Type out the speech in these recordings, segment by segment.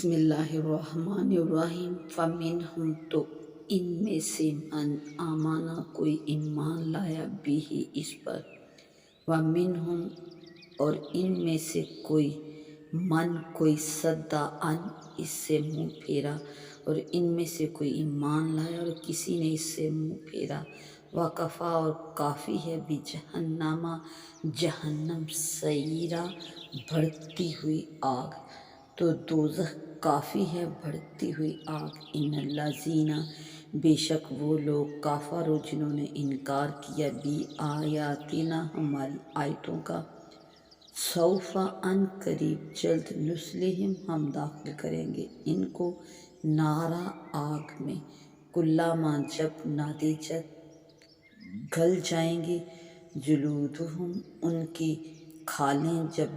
بسم اللہ الرحمن الرحیم فمنہم تو ان میں سے من آمانا کوئی ایمان لایا بھی اس پر، ومنہم اور ان میں سے کوئی من کوئی صدا ان اس سے منہ پھیرا، اور ان میں سے کوئی ایمان لایا اور کسی نے اس سے منہ پھیرا، وکفا اور کافی ہے بھی جہنم سعیرا بھڑکتی ہوئی آگ، تو دوزخ کافی ہے بھڑکتی ہوئی آگ۔ ان الذین بے شک وہ لوگ کفروا جنہوں نے انکار کیا بھی آیاتنا ہماری آیتوں کا، سوف ان قریب جلد نصلہم ہم داخل کریں گے ان کو نارا آگ میں، کلما جب ناضجت گل جائیں گی جلودہم ان کی کھالیں، جب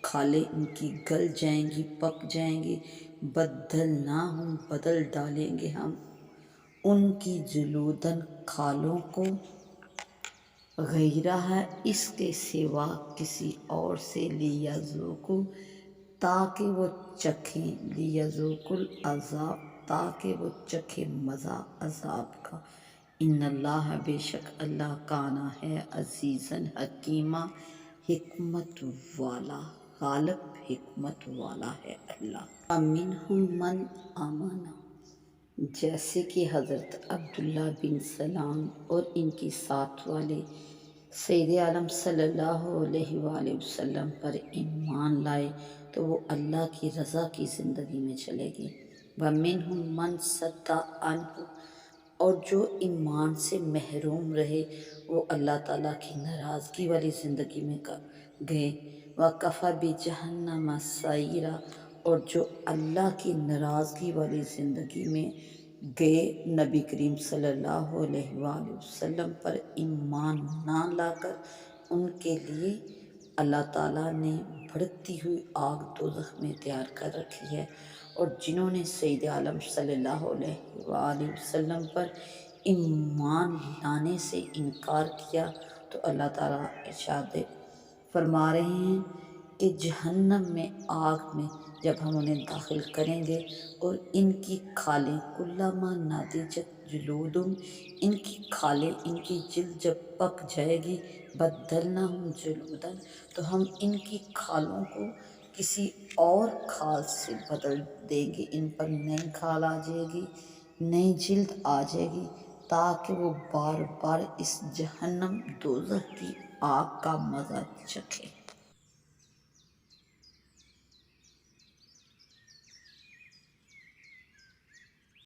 کھالیں ان کی گل جائیں گی پک جائیں گی، بدلناہم بدل ڈالیں گے ہم ان کی جلودن کھالوں کو، غیرہا اس کے سوا کسی اور سے، لیذوقوا تاکہ وہ چکھیں، لیذوقوا العذاب تاکہ وہ چکھیں مزہ عذاب کا۔ ان اللہ بے شک اللہ کانا ہے عزیزاً حکیما حکمت والا، غالب حکمت والا ہے اللہ۔ فمنہم من آمن، جیسے کہ حضرت عبداللہ بن سلام اور ان کے ساتھ والے سید عالم صلی اللہ علیہ وآلہ وسلم پر ایمان لائے تو وہ اللہ کی رضا کی زندگی میں چلے گئے۔ ومنہم من صد عنہ، اور جو ایمان سے محروم رہے وہ اللہ تعالیٰ کی ناراضگی والی زندگی میں گئے۔ وَكَفَى بِجَهَنَّمَ سَعِيرًا، اور جو اللہ کی ناراضگی والی زندگی میں گئے، نبی کریم صلی اللہ علیہ وآلہ وسلم پر ایمان نہ لا کر، ان کے لیے اللہ تعالیٰ نے بھڑکتی ہوئی آگ دوزخ میں تیار کر رکھی ہے۔ اور جنہوں نے سید عالم صلی اللہ علیہ وآلہ وسلم پر ایمان لانے سے انکار کیا تو اللہ تعالیٰ ارشاد فرما رہے ہیں کہ جہنم میں آگ میں جب ہم انہیں داخل کریں گے اور ان کی کھالیں کلما نضجت جلودہم ان کی کھالیں ان کی جلد جب پک جائے گی، بدلناہم جلودا تو ہم ان کی کھالوں کو کسی اور کھال سے بدل دیں گے، ان پر نئی کھال آ جائے گی، نئی جلد آ جائے گی، تاکہ وہ بار بار اس جہنم دوزخ کی آگ کا مزہ چکھے۔